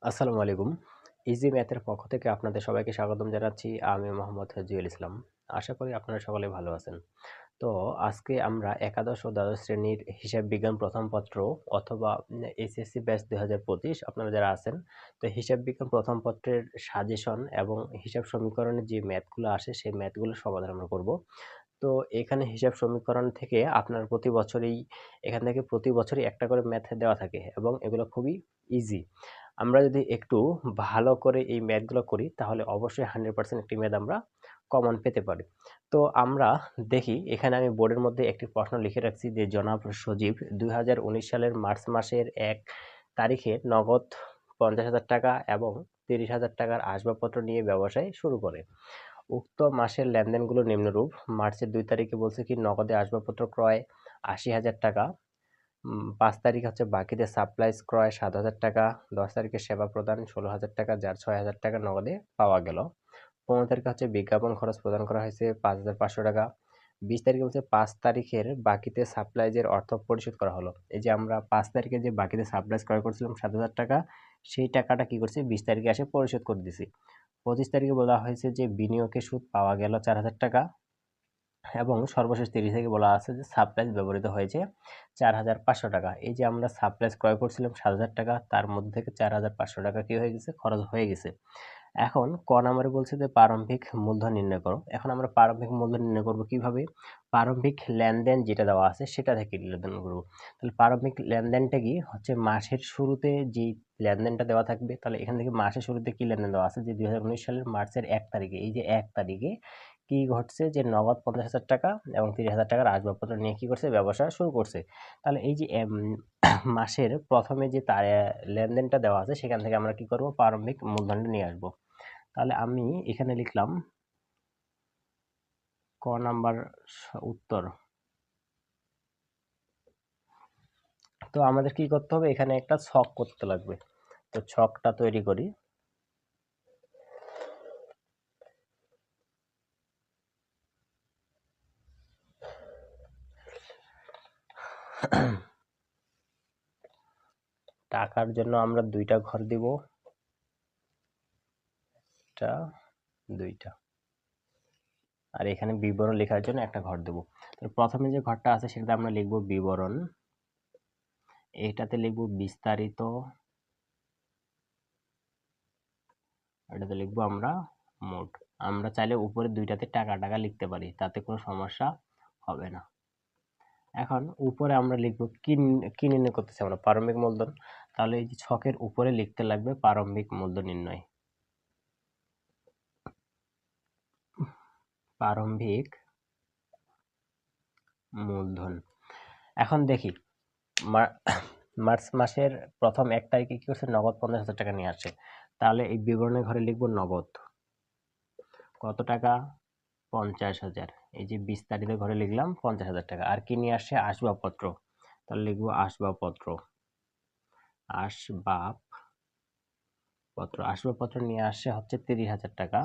আসসালামু আলাইকুম। ইজি ম্যাথের পক্ষ থেকে আপনাদের সবাইকে স্বাগতম জানাচ্ছি। আমি মোহাম্মদ জুয়েল ইসলাম। আশা করি আপনারা সকলে ভালো আছেন। তো আজকে আমরা একাদশ ও দ্বাদশ শ্রেণীর হিসাব বিজ্ঞান প্রথম পত্র অথবা এইচএসসি ব্যাচ ২০২৫ আপনারা যারা আছেন, তো হিসাব বিজ্ঞান প্রথম পত্রের সাজেশন এবং হিসাব সমীকরণের যে ম্যাথগুলো আসে সেই ম্যাথগুলোর সমাধান আমরা করব। তো এখানে হিসাব সমীকরণ থেকে আপনার এখান থেকে প্রতি বছরই একটা করে ম্যাথ দেওয়া থাকে এবং এগুলো খুবই ইজি। আমরা যদি একটু ভালো করে এই ম্যাথগুলো করি তাহলে অবশ্যই 100% একটি ম্যাথ আমরা কমন পেতে পারি। তো আমরা দেখি, এখানে আমি বোর্ডের মধ্যে একটি প্রশ্ন লিখে রাখছি যে জনাব সজীব 2019 সালের মার্চ মাসের 1 তারিখে নগদ 50,000 টাকা এবং 30,000 টাকার আসবাবপত্র নিয়ে ব্যবসায় শুরু করে। উক্ত মাসের লেনদেনগুলো নিম্নরূপ। মার্চের 2 তারিখে বলছে কি নগদে আসবাবপত্র ক্রয় 80,000 টাকা, 5 তারিখ হচ্ছে বাকিতে সাপ্লাইজ ক্রয় 7,000 টাকা, 10 তারিখে সেবা প্রদান 16,000 টাকা, যার 6,000 টাকা নগদে পাওয়া গেল। 15 তারিখে হচ্ছে বিজ্ঞাপন খরচ প্রদান করা হয়েছে 5,500 টাকা। 20 তারিখে বলছে 5 তারিখের বাকিতে সাপ্লাইজের অর্থ পরিশোধ করা হলো। এই যে আমরা 5 তারিখে যে বাকিতে সাপ্লাইজ ক্রয় করছিলাম 7,000 টাকা, সেই টাকাটা কি করছি 20 তারিখে এসে পরিশোধ করে দিছি। 25 তারিখে বলা হয়েছে যে বিনিয়োগে সুদ পাওয়া গেল 4,000 টাকা এবং সর্বশেষ 30 তারিখে বলা আছে যে সাপ্লাইজ ব্যবহৃত হয়েছে 4,500 টাকা। এই যে আমরা সাপ্লাইজ ক্রয় করছিলাম 7,000 টাকা, তার মধ্যে থেকে 4,500 টাকা কি হয়ে গেছে, খরচ হয়ে গেছে। এখন ক নাম্বারে বলছে যে প্রারম্ভিক মূলধন নির্ণয় করো। এখন আমরা প্রারম্ভিক মূলধন নির্ণয় করব কিভাবে? প্রারম্ভিক লেনদেন যেটা দেওয়া আছে সেটা থেকে লেনদেন করব। তাহলে প্রারম্ভিক লেনদেনটা কি হচ্ছে, মাসের শুরুতে যে লেনদেনটা দেওয়া থাকবে। তাহলে এখান থেকে মাসের শুরুতে কি লেনদেন দেওয়া আছে যে 2019 সালের মার্চের 1 তারিখে, এই যে 1 তারিখে কি ঘটছে যে নগদ 50,000 টাকা এবং 30,000 টাকার আসবাবপত্র নিয়ে কি করছে, ব্যবসা শুরু করছে। তাহলে এই যে মাসের প্রথমে যে তার লেনদেনটা দেওয়া আছে সেখান থেকে আমরা কি করব, প্রারম্ভিক মূলধনটা নিয়ে আসবো। তাহলে আমি এখানে লিখলাম ক নাম্বার উত্তর। তো আমাদের কি করতে হবে, এখানে একটা ছক করতে লাগবে। তো ছকটা তৈরি করি। টাকার জন্য আমরা দুইটা ঘর দিব, এটা দুইটা, আর এখানে বিবরণ লেখার জন্য একটা ঘর দেব। তো প্রথমে যে ঘরটা আছে সেটাতে আমরা লিখব বিবরণ, এটাতে লিখব বিস্তারিত, এটাতে লিখবো আমরা মোট। আমরা চাইলে উপরে দুইটাতে টাকা টাকা লিখতে পারি, তাতে কোনো সমস্যা হবে না। এখন উপরে আমরা লিখবো কি নির্ণয় করতেছি আমরা, প্রারম্ভিক মূলধন। তাহলে এই যে ছকের উপরে লিখতে লাগবে প্রারম্ভিক মূলধন নির্ণয়। প্রারম্ভিক মূলধন। এখন দেখি মার্চ মাসের প্রথম 1 তারিখে কি করছে, নগদ 50,000 টাকা নিয়ে আসে। তাহলে এই বিবরণের ঘরে লিখবো নগদ কত টাকা, 50,000। এই যে 20 তারিখের ঘরে লিখলাম 50,000 টাকা। আর কি নিয়ে আসে, আসবাবপত্র। তাহলে লিখবো আসবাবপত্র, আসবাবপত্র নিয়ে আসে হচ্ছে 30,000 টাকা,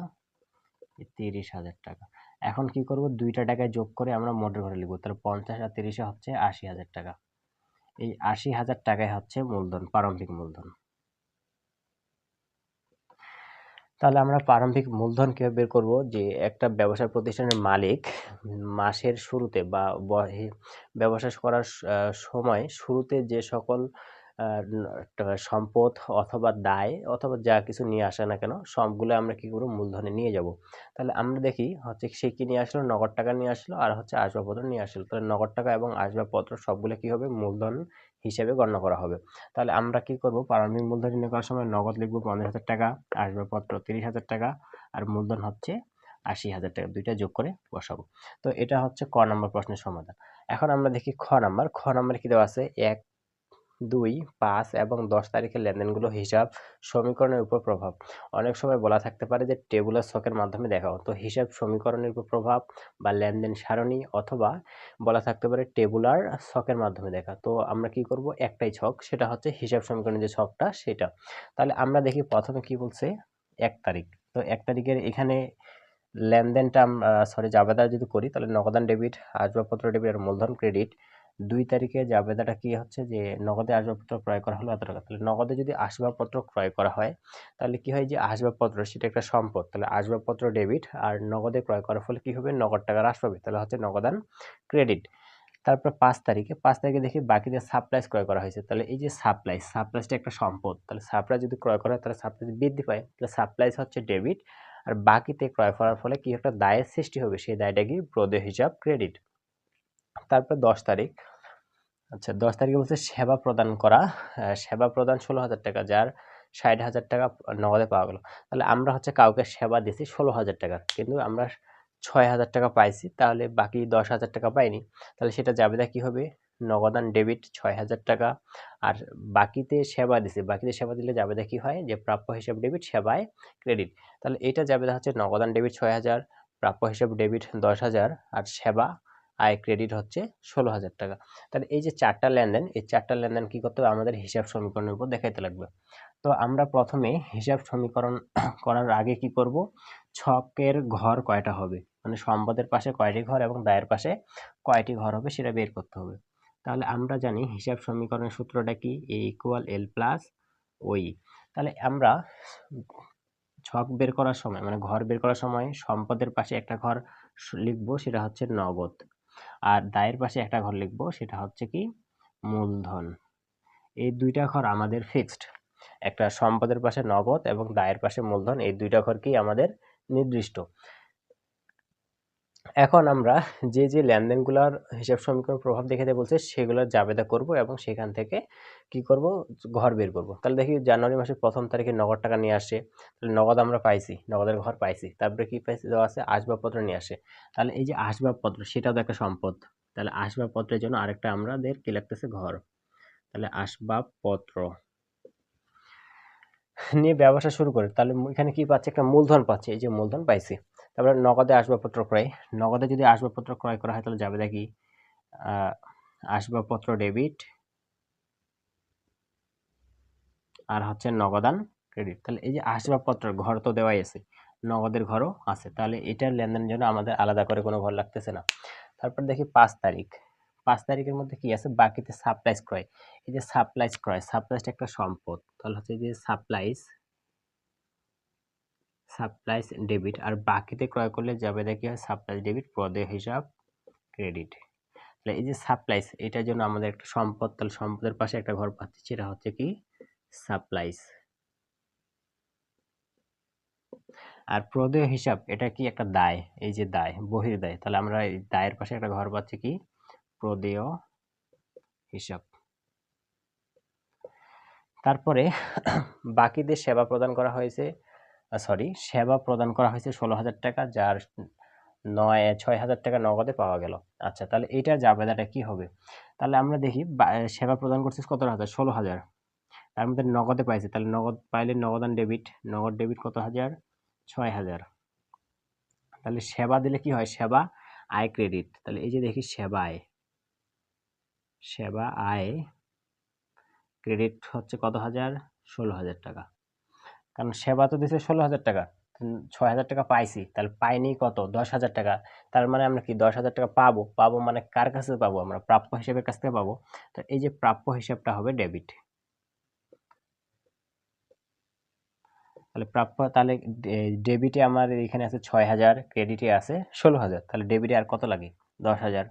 30,000 টাকা। এখন কি করব, দুইটা টাকায় যোগ করে আমরা মোটের ঘরে লিখবো। তাহলে 50 আর 30 হচ্ছে 80,000 টাকা। এই 80,000 টাকায় হচ্ছে মূলধন, প্রারম্ভিক মূলধন। তাহলে আমরা প্রারম্ভিক মূলধন কিভাবে বের করব, যে একটা ব্যবসা প্রতিষ্ঠানের মালিক মাসের শুরুতে বা ব্যবসা করার সময় শুরুতে যে সকল সম্পদ অথবা দায় অথবা যা কিছু নিয়ে আসে না কেন সবগুলো আমরা কি করব, মূলধনে নিয়ে যাব। তাহলে আমরা দেখি হচ্ছে সে কি নিয়ে আসলো, নগদ টাকা নিয়ে আসলো আর হচ্ছে আসবাবপত্র নিয়ে আসলো। তাহলে নগদ টাকা এবং আসবাবপত্র সবগুলো কি হবে, মূলধন হিসেবে গণ্য করা হবে। তাহলে আমরা কি করব, প্রারম্ভিক মূলধন নির্ণয় করার সময় নগদ লিখবো 50,000 টাকা, আসবাবপত্র 30,000 টাকা, আর মূলধন হচ্ছে 80,000 টাকা, দুইটা যোগ করে বসাবো। তো এটা হচ্ছে ক নম্বর প্রশ্নের সমাধান। এখন আমরা দেখি খ নাম্বারে কি দেওয়া আছে, 1, 2, 5 এবং 10 তারিখের লেনদেনগুলো হিসাব সমীকরণের উপর প্রভাব। অনেক সময় বলা থাকতে পারে যে টেবুলার ছকের মাধ্যমে দেখাও। তো হিসাব সমীকরণের উপর প্রভাব বা লেনদেন সারণী, অথবা বলা থাকতে পারে টেবুলার ছকের মাধ্যমে দেখা। তো আমরা কি করব, একটাই ছক, সেটা হচ্ছে হিসাব সমীকরণের যে ছকটা সেটা। তাহলে আমরা দেখি প্রথমে কি বলছে, 1 তারিখ। তো 1 তারিখের এখানে লেনদেনটা জাবেদা যদি করি তাহলে নগদান ডেবিট, আসবাবপত্র ডেবিট আর মূলধন ক্রেডিট। 2 তারিখে জাবেদাটা কি হচ্ছে যে নগদে আসবাবপত্র ক্রয় করা হলো এত টাকা। তাহলে নগদে যদি আসবাবপত্র ক্রয় করা হয় তাহলে কি হয় যে আসবাবপত্র সেটা একটা সম্পদ, তাহলে আসবাবপত্র ডেবিট আর নগদে ক্রয় করার ফলে কি হবে, নগদ টাকা হ্রাস পাবে, তাহলে হচ্ছে নগদান ক্রেডিট। তারপর 5 তারিখে দেখি বাকিতে সাপ্লাইজ ক্রয় করা হয়েছে, তাহলে এই যে সাপ্লাইজটা একটা সম্পদ, তাহলে সাপ্লাইজ যদি ক্রয় করা হয় তাহলে সাপ্লাইজ বৃদ্ধি পায়, তাহলে সাপ্লাইজ হচ্ছে ডেবিট আর বাকিতে ক্রয় করার ফলে কি একটা দায়ের সৃষ্টি হবে, সেই দায়টা কি প্রদেয় হিসাব ক্রেডিট। তারপর 10 তারিখ, আচ্ছা 10 তারিখে বলছে সেবা প্রদান করা, সেবা প্রদান 16,000 টাকা, যার 60,000 টাকা নগদে পাওয়া গেল। তাহলে আমরা হচ্ছে কাউকে সেবা দিছি 16,000 টাকা, কিন্তু আমরা 6,000 টাকা পাইছি, তাহলে বাকি 10,000 টাকা পাইনি, তাহলে সেটা জাবেদা কি হবে, নগদান ডেবিট 6,000 টাকা, আর বাকিতে সেবা দিলে জাবেদা কি হয় যে প্রাপ্য হিসাব ডেবিট, সেবায় ক্রেডিট। তাহলে এটা জাবেদা হচ্ছে নগদান ডেবিট 6,000, প্রাপ্য হিসাব ডেবিট 10,000, আর সেবা আয় ক্রেডিট হচ্ছে 16,000 টাকা। তাহলে এই যে 4টা লেনদেন, এই 4টা লেনদেন কি করতে হবে, আমাদের হিসাব সমীকরণের উপর দেখাইতে লাগবে। তো আমরা প্রথমে হিসাব সমীকরণ করার আগে কি করব, ছকের ঘর কয়টা হবে, মানে সম্পদের পাশে কয়টি ঘর এবং দায়ের পাশে কয়টি ঘর হবে সেটা বের করতে হবে। তাহলে আমরা জানি হিসাব সমীকরণের সূত্রটা কি, এ ইকুয়াল এল প্লাস ওই। তাহলে আমরা ছক বের করার সময় মানে ঘর বের করার সময় সম্পদের পাশে একটা ঘর লিখবো, সেটা হচ্ছে নগদ, আর দায়ের পাশে একটা ঘর লিখবো, সেটা হচ্ছে কি মূলধন। এই দুইটা ঘর আমাদের ফিক্সড, একটা সম্পদের পাশে নগদ এবং দায়ের পাশে মূলধন, এই দুইটা ঘর কি আমাদের নির্দিষ্ট। এখন আমরা যে যে লেনদেনগুলোর হিসাব সমীকরণ প্রভাব দেখাতে বলছে সেগুলোর জাবেদা করব এবং সেখান থেকে কি করব, ঘর বের করব। তাহলে দেখি জানুয়ারি মাসের 1 তারিখে নগদ টাকা নিয়ে আসে, তাহলে নগদ আমরা পাইছি, নগদের ঘর পাইছি, তারপরে কি পাইছি দেওয়া আছে আসবাবপত্র নিয়ে আসে, তাহলে এই যে আসবাবপত্র সেটাও তো একটা সম্পদ, তাহলে আসবাবপত্রের জন্য আরেকটা আমাদের কি লাগতেছে ঘর, তাহলে আসবাবপত্র নিয়ে ব্যবসা শুরু করে, তাহলে এখানে কি পাচ্ছি, একটা মূলধন পাচ্ছি, এই যে মূলধন পাইছি। তারপরে নগদে আসবাবপত্র ক্রয়, নগদে যদি আসবাবপত্র ক্রয় করা হয় তাহলে যাবে দেখি আসবাবপত্র ডেবিট আর হচ্ছে নগদান ক্রেডিট। তাহলে এই যে আসবাবপত্র ঘর তো দেওয়াই আছে, নগদের ঘরও আছে, তাহলে এটার লেনদেনের জন্য আমাদের আলাদা করে কোনো ঘর লাগতেছে না। তারপর দেখি 5 তারিখ, 5 তারিখের মধ্যে কি আছে, বাকিতে সাপ্লাইজ ক্রয়, এই যে সাপ্লাইজ ক্রয়, সাপ্লাইজটা একটা সম্পদ, তাহলে হচ্ছে যে সাপ্লাইজ ডেবিট, আর বাকিতে ক্রয় করলে যাবে দেখি হয় সাপ্লাইজ ডেবিট প্রদেয় হিসাব ক্রেডিট। তাহলে এই যে সাপ্লাইজ এটার জন্য আমাদের একটা সম্পদ, তাহলে সম্পদের পাশে একটা ঘর পাচ্ছি, সেটা হচ্ছে কি সাপ্লাইজ। আর প্রদেয় হিসাব এটা কি একটা দায়, এই যে দায় বহির্দায়, তাহলে আমরা এই দায়ের পাশে একটা ঘর পাচ্ছি কি প্রদেয় হিসাব। তারপরে বাকিদের সেবা প্রদান করা হয়েছে, সেবা প্রদান করা হয়েছে 16,000 টাকা, যার 6,000 টাকা নগদে পাওয়া গেল। আচ্ছা তাহলে এইটার জাবেদাটা কি হবে, তাহলে আমরা দেখি সেবা প্রদান করছিস কত হাজার, 16,000, তার মধ্যে নগদে পাইছি, তাহলে নগদ পাইলে নগদান ডেবিট, নগদ ডেবিট কত হাজার, 6,000। তাহলে সেবা দিলে কি হয়, সেবা আয় ক্রেডিট, তাহলে এই যে দেখি সেবা আয় ক্রেডিট হচ্ছে কত হাজার, 16,000 টাকা, কারণ সেবা তো দিছে 16,000 টাকা, 6,000 টাকা পাইছি, তাহলে পাইনি কত, 10,000 টাকা, তার মানে আমরা কি 10,000 টাকা পাবো, মানে কার কাছে পাবো, আমরা প্রাপ্য হিসেবের কাছ থেকে পাবো, তো এই যে প্রাপ্য হিসাবটা হবে ডেবিট। তাহলে প্রাপ্য, তাহলে ডেবিটে আমার এখানে আছে 6,000, ক্রেডিটে আছে 16,000, তাহলে ডেবিটে আর কত লাগে, 10,000।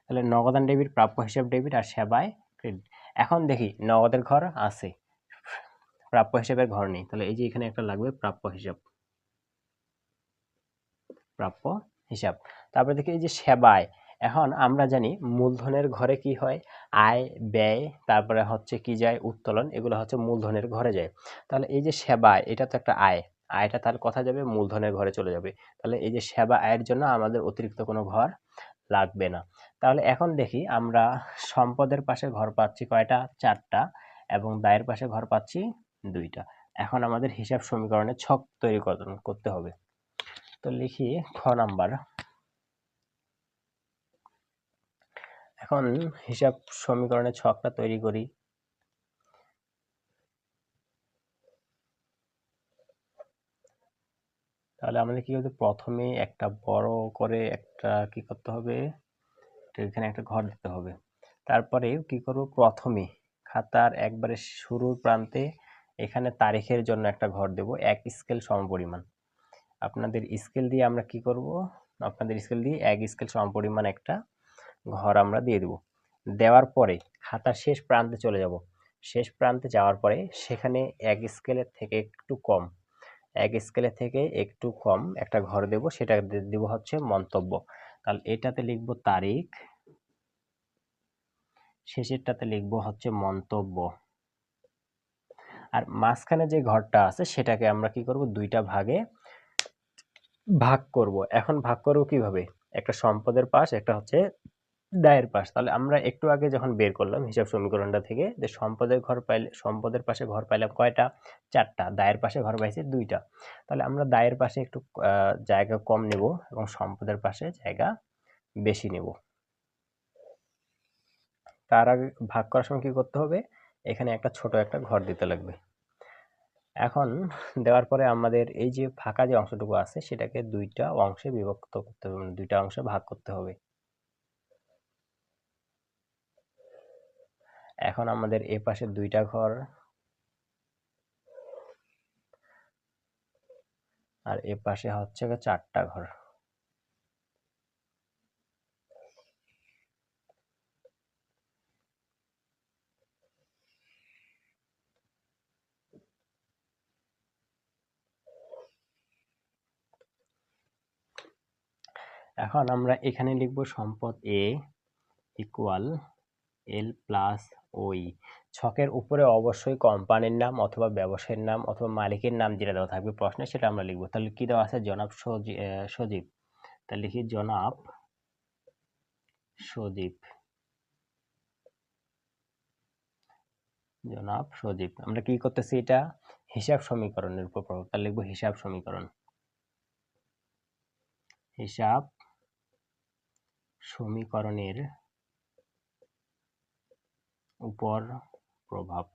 তাহলে নগদান ডেবিট, প্রাপ্য হিসাব ডেবিট, আর সেবায় ক্রেডিট। এখন দেখি নগদের ঘর আছে, প্রাপ্য হিসাবের ঘর নেই, তাহলে এই যে এখানে একটা লাগবে প্রাপ্য হিসাব। তারপরে দেখি এই যে সেবায়, এখন আমরা জানি মূলধনের ঘরে কি হয়, আয় ব্যয়, তারপরে হচ্ছে কি যায় উত্তোলন, এগুলো হচ্ছে মূলধনের ঘরে যায়। তাহলে এই যে সেবায় এটা তো একটা আয়, আয়টা তাহলে কোথায় যাবে, মূলধনের ঘরে চলে যাবে, তাহলে এই যে সেবা আয়ের জন্য আমাদের অতিরিক্ত কোনো ঘর লাগবে না। তাহলে এখন দেখি আমরা সম্পদের পাশে ঘর পাচ্ছি কয়টা, 4টা, এবং দায়ের পাশে ঘর পাচ্ছি 2টা। এখন আমাদের হিসাব সমীকরণে ছক তৈরি করতে হবে। তো লিখি খ নাম্বার। এখন হিসাব সমীকরণের ছকটা তৈরি করি। তাহলে আমাদের কি করতে, প্রথমে একটা বড় করে একটা কি করতে হবে, তো এখানে একটা ঘর দিতে হবে। তারপরে কি করব, প্রথমে খাতার একবারে শুরুর প্রান্তে এখানে তারিখের জন্য একটা ঘর দেব, এক স্কেল সমপরিমাণ। আপনাদের স্কেল দিয়ে আমরা কি করব, আপনাদের স্কেল দিয়ে এক স্কেল সমপরিমাণ একটা ঘর আমরা দিয়ে দেব। দেওয়ার পরে খাতার শেষ প্রান্তে চলে যাব। শেষ প্রান্তে যাওয়ার পরে সেখানে এক স্কেলের থেকে একটু কম, এক স্কেলের থেকে একটু কম একটা ঘর দেব, সেটা দেব হচ্ছে মন্তব্য। তাহলে এটাতে লিখব তারিখ, শেষেরটাতে লিখব হচ্ছে মন্তব্য। আর মাঝখানে যে ঘরটা আছে সেটাকে আমরা কি করব, দুইটা ভাগে ভাগ করব। এখন ভাগ করব কিভাবে, একটা সম্পদের পাশ, একটা হচ্ছে দায়ের পাশ। তাহলে আমরা একটু আগে যখন বের করলাম হিসাব সমীকরণটা থেকে, যে সম্পদের ঘর পাইলে, সম্পদের পাশে ঘর পাইলাম কয়টা, চারটা, দায়ের পাশে ঘর পাইছি দুইটা। তাহলে আমরা দায়ের পাশে একটু জায়গা কম নেব এবং সম্পদের পাশে জায়গা বেশি নেব। তার আগে ভাগ করার সময় কি করতে হবে, এখানে একটা ছোট একটা ঘর দিতে লাগবে। এখন দেওয়ার পরে আমাদের এই যে ফাঁকা যে অংশটুকু আছে সেটাকে দুইটা অংশে বিভক্ত করতে হবে, মানে দুইটা অংশে ভাগ করতে হবে। এখন আমাদের এ পাশে দুইটা ঘর আর এ পাশে হচ্ছে চারটা ঘর। এখন আমরা এখানে লিখব সম্পদ এ ইকুয়াল এল প্লাস ওই। ছকের উপরে অবশ্যই কোম্পানির নাম অথবা ব্যবসায়ীর নাম অথবা মালিকের নাম যেটা দেওয়া থাকবে প্রশ্নে সেটা আমরা লিখবো। তাহলে কি দেওয়া আছে, জনাব সজীব। তাহলে লিখি জনাব সজীব, জনাব সজীব। আমরা কি করতেছি, এটা হিসাব সমীকরণের উপর প্রভাব, তাহলে লিখবো হিসাব সমীকরণ, হিসাব সমীকরণের উপর প্রভাব,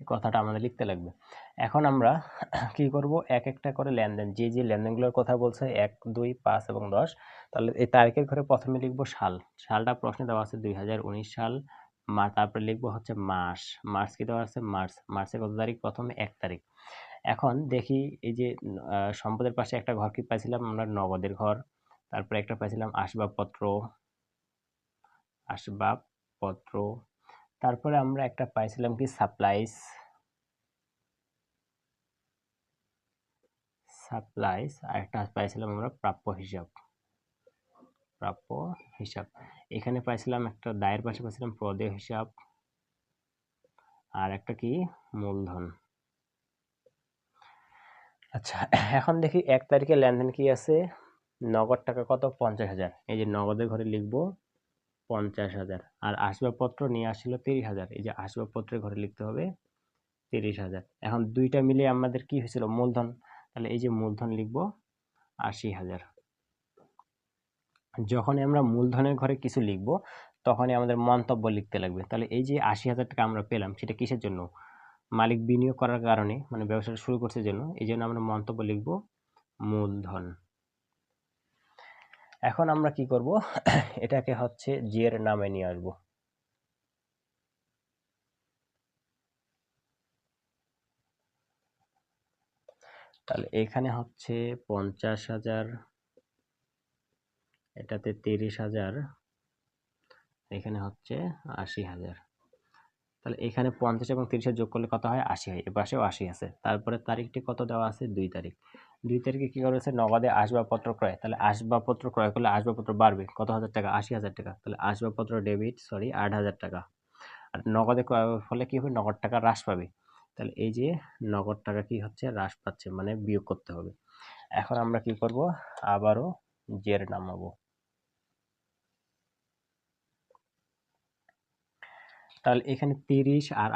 কথাটা আমাদের লিখতে লাগবে। এখন আমরা কি করব, এক একটা করে লেনদেন, যে যে লেনদেনগুলোর কথা বলছে 1, 2, 5 এবং 10, তাহলে এই তারিখের ঘরে প্রথমে লিখব সাল, সালটা প্রশ্নে দেওয়া আছে 2019 সাল। তারপরে লিখব হচ্ছে মাস, মার্চ কি দেওয়া আছে, মার্চ, মার্চের কত তারিখ, প্রথমে 1 তারিখ। এখন দেখি এই যে সম্পদের পাশে একটা ঘর কি পাইছিলাম আমরা, নগদের ঘর। তারপরে একটা পাইছিলাম আসবাবপত্র, আসবাবপত্র। তারপরে আমরা একটা পাইছিলাম কি সাপ্লাইস, সাপ্লাইস। আর একটা পাইছিলাম আমরা প্রাপ্য হিসাব, প্রাপ্য হিসাব। এখানে পাইছিলাম একটা দায়ের পাশে পাইছিলাম প্রদেয় হিসাব, আর একটা কি মূলধন। আচ্ছা, এখন দেখি 1 তারিখে লেনদেন কি আছে, নগদ টাকা কত, 50,000। এই যে নগদের ঘরে লিখবো 50,000। আর আসবাবপত্র নিয়ে আসছিল 30,000, এই যে আসবাবপত্রের ঘরে লিখতে হবে 30,000। এখন দুইটা মিলে আমাদের কি হয়েছিল, মূলধন। তাহলে এই যে মূলধন লিখবো 80,000। যখনই আমরা মূলধনের ঘরে কিছু লিখব তখনই আমাদের মন্তব্য লিখতে লাগবে। তাহলে এই যে 80,000 টাকা আমরা পেলাম সেটা কিসের জন্য, মালিক বিনিয়োগ করার কারণে, মানে ব্যবসাটা শুরু করছে জন্য, এই জন্য আমরা মন্তব্য লিখব মূলধন। এখন আমরা কি করব, এটাকে হচ্ছে জি এর নামে নিয়ে আসব। তাহলে এখানে হচ্ছে 50,000, এটাতে 30,000, এখানে হচ্ছে 80,000। তাহলে এখানে 50 এবং 30 যোগ করলে কত হয়, 80 হয়। এপাশেও 80 আছে। তারপরে তারিখটি কত দেওয়া আছে, 2 তারিখ। 2 তারিখে কি করেছে, নগদে আসবাবপত্র ক্রয়। তাহলে আসবাবপত্র ক্রয় করলে আসবাবপত্র বাড়বে কত হাজার টাকা, 80,000 টাকা। তাহলে আসবাবপত্র ডেবিট, 8,000 টাকা। আর নগদে ক্রয় ফলে কি হবে, নগদ টাকা হ্রাস পাবে। তাহলে এই যে নগদ টাকা কি হচ্ছে, হ্রাস পাচ্ছে, মানে বিয়োগ করতে হবে। এখন আমরা কি করব, আবারও জের নামাবো। তাহলে এখানে 30 আর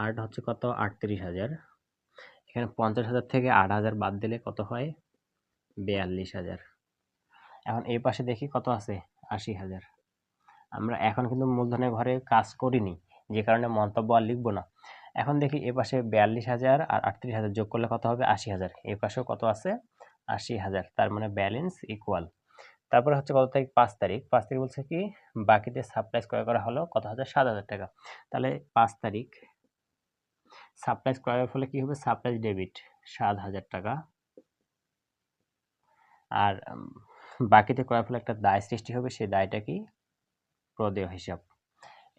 8 হচ্ছে কত, 38,000। এখানে 50,000 থেকে 8,000 বাদ দিলে কত হয়, 42,000। এখন এই পাশে দেখি কত আছে, 80,000। আমরা এখন কিন্তু মূলধনের ঘরে কাজ করিনি, যে কারণে মন্তব্য আর লিখবো না। এখন দেখি এ পাশে 42,000 আর 38,000 যোগ করলে কত হবে, 80,000। এই পাশেও কত আছে, 80,000, তার মানে ব্যালেন্স ইকুয়াল। তারপরে হচ্ছে কত তারিখ? 5 তারিখ। 5 তারিখ বলছে কি বাকিতে সাপ্লাইজ ক্রয় করা হলো কত হাজার? 7,000 টাকা। তাহলে 5 তারিখ সাপ্লাইজ ক্রয়ের ফলে কি হবে? সাপ্লাইজ ডেবিট 7,000 টাকা। আর বাকিতে ক্রয়ের ফলে একটা দায় সৃষ্টি হবে, সেই দায়টা কি? প্রদেয় হিসাব।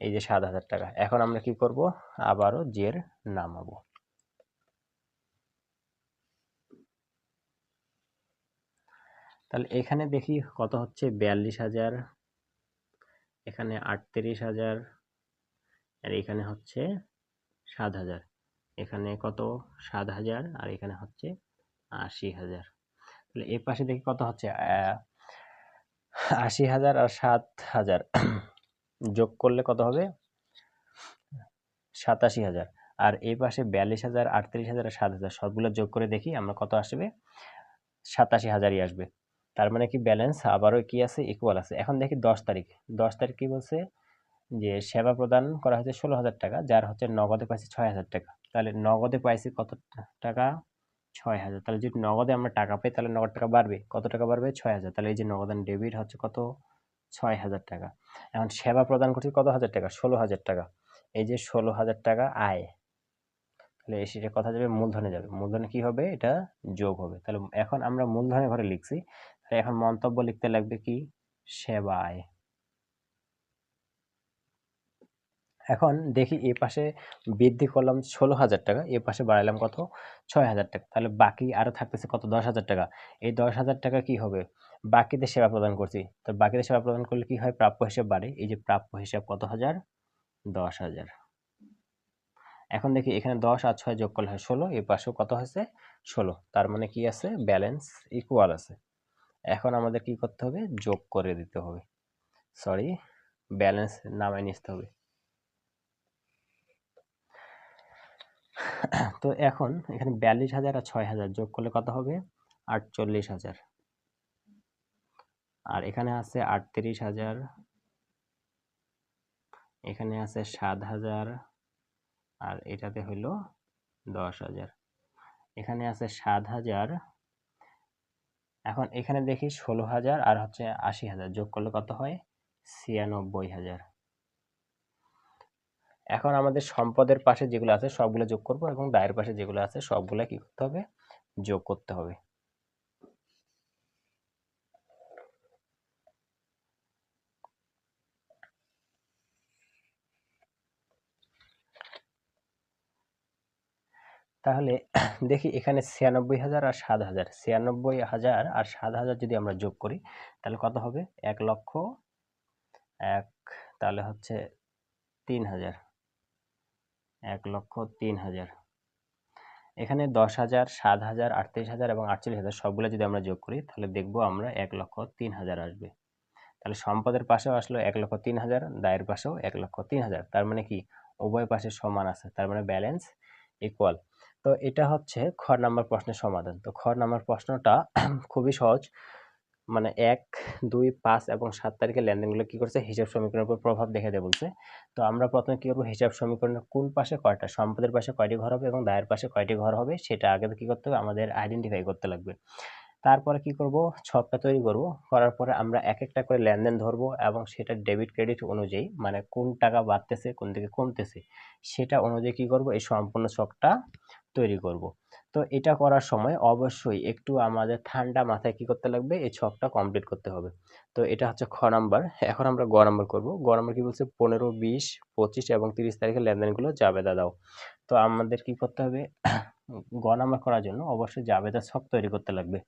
এই যে 7,000 টাকা। এখন আমরা কি করব? আবারও জের নামাবো। তাহলে এখানে দেখি কত হচ্ছে? 42,000, এখানে 38,000, আর এখানে হচ্ছে 7,000। এখানে কত? 7,000, আর এখানে হচ্ছে 80,000। তাহলে এই পাশে দেখি কত হচ্ছে? 80,000 আর 7,000 যোগ করলে কত হবে? 87,000। আর এই পাশে 42,000, 38,000 আর 7,000 সবগুলো যোগ করে দেখি আমরা কত আসবে? 87,000ই আসবে। তার মানে কি ব্যালেন্স আবারও কি আছে? ইকুয়াল আছে। এখন দেখি 10 তারিখ। 10 তারিখ কি বলছে? যে সেবা প্রদান করা হয়েছে 16,000 টাকা, যার হচ্ছে নগদে পাইছি 6,000 টাকা। তাহলে নগদে পাইছি কত টাকা? 6,000। তাহলে যদি নগদে আমরা টাকা পাই তাহলে নগদ টাকা বাড়বে। কত টাকা বাড়বে? 6,000। তাহলে এই যে নগদান ডেবিট হচ্ছে কত? 6,000 টাকা। এখন সেবা প্রদান করছি কত হাজার টাকা? 16,000 টাকা। এই যে 16,000 টাকা আয়, তাহলে সেটা কথা যাবে মূলধনে যাবে। মূলধনে কি হবে? এটা যোগ হবে। তাহলে এখন আমরা মূলধনে ঘরে লিখছি, তাহলে এখন মন্তব্য লিখতে লাগবে কি? সেবা আয়। এখন দেখি এ পাশে বৃদ্ধি করলাম 16,000 টাকা, এ পাশে বাড়াইলাম কত? 6,000 টাকা। তাহলে বাকি আরো থাকতেছে কত? 10,000 টাকা। এই 10,000 টাকা কি হবে? বাকিতে সেবা প্রদান করছি, তো বাকিতে সেবা প্রদান করলে কি হয়? প্রাপ্য হিসাব বাড়ে। এই যে প্রাপ্য হিসাব কত হাজার? 10,000। এখন দেখি এখানে 10 আর 6 যোগ করলে হয় 16, এই পাশেও কত হয়েছে? 16। তার মানে কি আছে? ব্যালেন্স ইকুয়াল আছে। এখন আমাদের কি করতে হবে? যোগ করে দিতে হবে, সরি, ব্যালেন্স নামায় নিতে হবে। তো এখন এখানে 42,000 আর 6,000 যোগ করলে কত হবে? 48,000। আর এখানে আছে 38,000, এখানে আছে 7,000, আর এটাতে হইলো 10,000। এখানে আছে 7,000। এখন এখানে দেখি 16,000 আর হচ্ছে 80,000 যোগ করলে কত হয়? 96,000। এখন আমাদের সম্পদের পাশে যেগুলো আছে সবগুলো যোগ করব, এবং দায়ের পাশে যেগুলো আছে সবগুলো কি করতে হবে? যোগ করতে হবে। তাহলে দেখি এখানে 96,000 আর 7,000, 96,000 আর 7,000 যদি আমরা যোগ করি তাহলে কত হবে? 1,00,000, তাহলে হচ্ছে 3,000, 1,03,000। এখানে 10,000, 7,000, 38,000 এবং 48,000 সবগুলো যদি আমরা যোগ করি তাহলে দেখবো আমরা 1,03,000 আসবে। তাহলে সম্পদের পাশেও আসলো 1,03,000, দায়ের পাশেও 1,03,000। তার মানে কি? উভয় পাশে সমান আছে, তার মানে ব্যালেন্স ইকুয়াল। তো এটা হচ্ছে খ নাম্বার প্রশ্নের সমাধান। তো খ নাম্বার প্রশ্নটা খুবই সহজ, মানে 1, 2, 5 এবং 7 তারিখের লেনদেনগুলো কি করছে? হিসাব সমীকরণের উপর প্রভাব দেখে দেয় বলছে। তো আমরা প্রথমে কি করবো? হিসাব সমীকরণের কোন পাশে কয়টা, সম্পদের পাশে কয়টি ঘর হবে এবং দায়ের পাশে কয়টি ঘর হবে সেটা আগে কি করতে হবে? আমাদের আইডেন্টিফাই করতে লাগবে। তারপরে কি করব? ছকটা তৈরি করব। করার পরে আমরা এক একটা করে লেনদেন ধরবো এবং সেটা ডেবিট ক্রেডিট অনুযায়ী, মানে কোন টাকা বাড়তেছে কোন দিকে কমতেছে সেটা অনুযায়ী কি করব? এই সম্পূর্ণ ছকটা তৈরি করব। তো এটা করার সময় অবশ্যই একটু আমাদের ঠান্ডা মাথায় কি করতে লাগবে? এই ছকটা কমপ্লিট করতে হবে। তো এটা হচ্ছে খ নাম্বার। এখন আমরা গ নাম্বার করব। গ নাম্বার কি বলছে? 15, 20, 25 এবং 30 তারিখের লেনদেনগুলো জাবেদা দাও। তো আমাদের কি করতে হবে? গ নাম্বার করার জন্য অবশ্যই জাবেদা ছক তৈরি করতে লাগবে।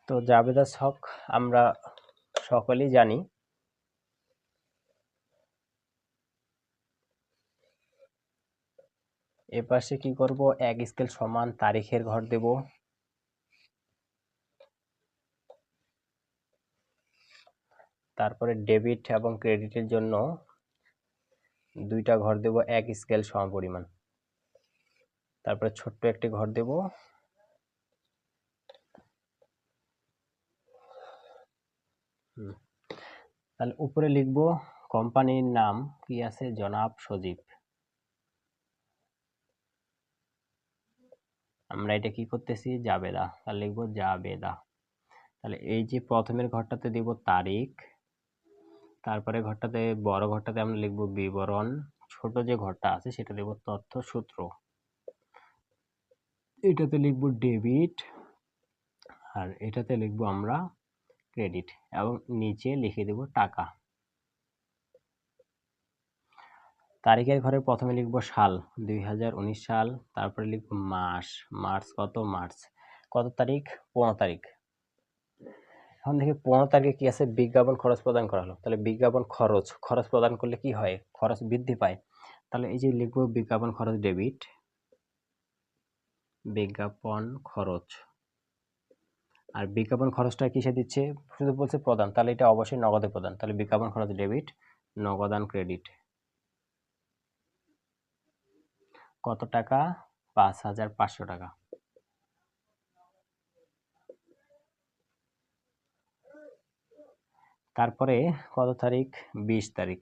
তো জাবেদা ছক আমরা সকলেই জানি। এপাশে কি করব? এক স্কেল সমান তারিখের ঘর দেব, তারপরে ডেবিট এবং ক্রেডিটের জন্য দুইটা ঘর দেব এক স্কেল সমপরিমাণ, তারপরে ছোট্ট একটি ঘর দেব, তাহলে উপরে লিখব কোম্পানির নাম কি আছে? জনাব সজীব। আমরা এটা কি করতেছি, জাবেদা, তাহলে লিখবো জাবেদা। তাহলে এই যে প্রথমের ঘরটাতে দিব তারিখ, তারপরে ঘরটাতে বড় ঘরটাতে আমরা লিখবো বিবরণ, ছোট যে ঘরটা আছে সেটা দেব তথ্য সূত্র, এটাতে লিখবো ডেবিট, আর এটাতে লিখবো আমরা ক্রেডিট, এবং নিচে লিখে দেব টাকা। তারিখের ঘরে প্রথমে লিখবো সাল, 2019 সাল, তারপরে লিখবো মাস, মার্চ কত, মার্চ কত তারিখ, 15 তারিখ। এখন দেখি 15 তারিখে কি আছে, বিজ্ঞাপন খরচ প্রদান করা হলো, তাহলে বিজ্ঞাপন খরচ, খরচ প্রদান করলে কি হয়, খরচ বৃদ্ধি পায়, তাহলে এই যে লিখবো বিজ্ঞাপন খরচ ডেবিট, বিজ্ঞাপন খরচ। আর বিজ্ঞাপন খরচটা কিসে দিচ্ছে, শুধু বলছে প্রদান, তাহলে এটা অবশ্যই নগদে প্রদান, তাহলে বিজ্ঞাপন খরচ ডেবিট, নগদান ক্রেডিট। কত টাকা, 5,500 টাকা। তারপরে কত তারিখ, 20 তারিখ।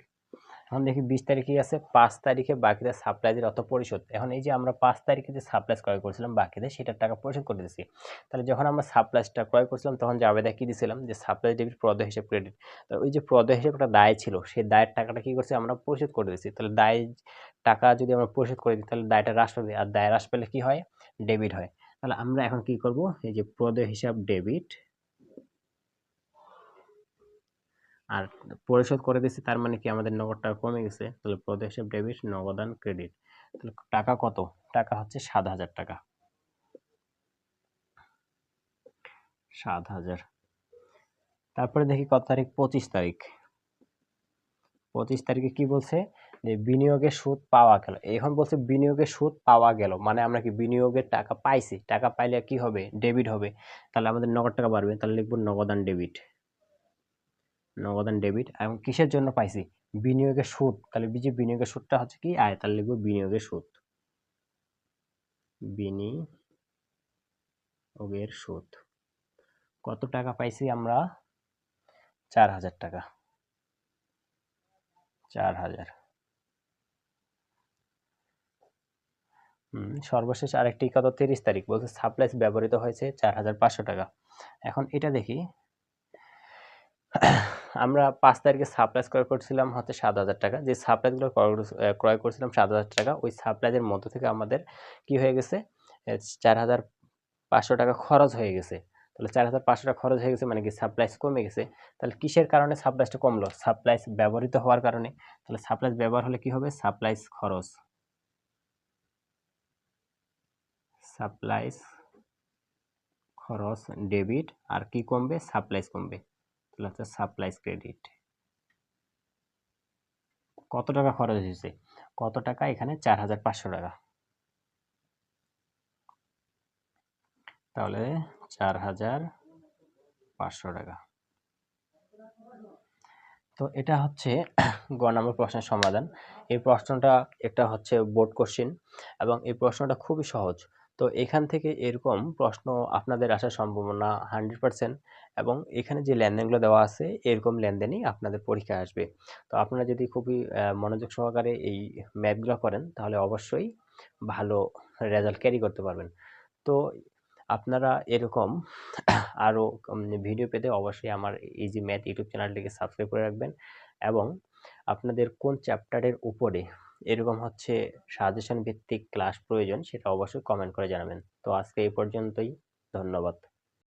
এখন দেখি 20 তারিখে আছে, 5 তারিখে বাকিদের সাপ্লাইজের অর্থ পরিশোধ। এখন এই যে আমরা 5 তারিখে যে সাপ্লাইজ ক্রয় করেছিলাম বাকিদের, সেটার টাকা পরিশোধ করে দিয়েছি। তাহলে যখন আমরা সাপ্লাইজটা ক্রয় করছিলাম তখন জাবেদা কি দিয়েছিলাম, যে সাপ্লাইজ ডেবিট, প্রদেয় হিসেব ক্রেডিট। তো ওই যে প্রদেয় হিসেবে একটা দায় ছিল, সেই দায়ের টাকাটা কি করছি, আমরা পরিশোধ করে দিয়েছি। তাহলে দায় টাকা যদি আমরা পরিশোধ করে দিই তাহলে দায়টা হ্রাস পাবে, আর দায় হ্রাস পেলে কি হয়, ডেবিট হয়। তাহলে আমরা এখন কি করব, এই যে প্রদেয় হিসাব ডেবিট, আর পরিশোধ করে দিচ্ছি, তার মানে কি আমাদের নগদ টাকা কমে গেছে, তাহলে প্রদেয় হিসাব ডেবিট, নগদান ক্রেডিট। তাহলে টাকা কত, টাকা হচ্ছে 7,000 টাকা, 7,000। তারপরে দেখি কত তারিখ, 25 তারিখ। 25 তারিখে কি বলছে, যে বিনিয়োগের সুদ পাওয়া গেল। এখন বলছে বিনিয়োগের সুদ পাওয়া গেল, মানে আমরা কি বিনিয়োগের টাকা পাইছি, টাকা পাইলে কি হবে, ডেবিট হবে, তাহলে আমাদের নগদ টাকা বাড়বে, তাহলে লিখবো নগদান ডেবিট, নগদান ডেবিট। এবং কিসের জন্য পাইছি, বিনিয়োগের সুদ, তাহলে যে বিনিয়োগের সুদটা হচ্ছে কি আয়, তাহলে লিখবো বিনিয়োগের সুদ, বিনিয়োগের সুদ। কত টাকা পাইছি আমরা, 4,000 টাকা, 4,000। সর্বশেষ আরেকটি কত, 30 তারিখ বলছে সাপ্লাইজ ব্যবহৃত হয়েছে 4,500 টাকা। এখন এটা দেখি, আমরা 5 তারিখে সাপ্লাইজ ক্রয় করছিলাম হচ্ছে 7,000 টাকা, যে সাপ্লাইজগুলো ক্রয় করছিলাম 7,000 টাকা, ওই সাপ্লাইজের মধ্য থেকে আমাদের কি হয়ে গেছে, 4,500 টাকা খরচ হয়ে গেছে। তাহলে 4,500 টাকা খরচ হয়ে গেছে মানে কি, সাপ্লাইজ কমে গেছে। তাহলে কিসের কারণে সাপ্লাইজটা কমলো, সাপ্লাইজ ব্যবহৃত হওয়ার কারণে। তাহলে সাপ্লাইজ ব্যবহার হলে কি হবে, সাপ্লাইজ খরচ, সাপ্লাইজ খরচ ডেবিট, আর কি কমবে, সাপ্লাইজ কমবে, তাহলে হচ্ছে সাপ্লাইজ ক্রেডিট। কত টাকা খরচ হয়েছে, কত টাকা, এখানে 4,500 টাকা, তাহলে 4,500 টাকা। তো এটা হচ্ছে গ নম্বর প্রশ্নের সমাধান। এই প্রশ্নটা একটা হচ্ছে বোর্ড কোশ্চেন, এবং এই প্রশ্নটা খুবই সহজ। তো এখান থেকে এরকম প্রশ্ন আপনাদের আসার সম্ভাবনা 100%, এবং এখানে যে লেনদেনগুলো দেওয়া আছে এরকম লেনদেনই আপনাদের পরীক্ষায় আসবে। তো আপনারা যদি খুবই মনোযোগ সহকারে এই ম্যাথগুলো করেন তাহলে অবশ্যই ভালো রেজাল্ট ক্যারি করতে পারবেন। তো আপনারা এরকম আরও ভিডিও পেতে অবশ্যই আমার ইজি ম্যাথ ইউটিউব চ্যানেলটিকে সাবস্ক্রাইব করে রাখবেন, এবং আপনাদের কোন চ্যাপ্টারের উপরে এরকম হচ্ছে সাজেশন ভিত্তিক ক্লাস প্রয়োজন সেটা অবশ্যই কমেন্ট করে জানাবেন। তো আজকে এই পর্যন্তই, ধন্যবাদ।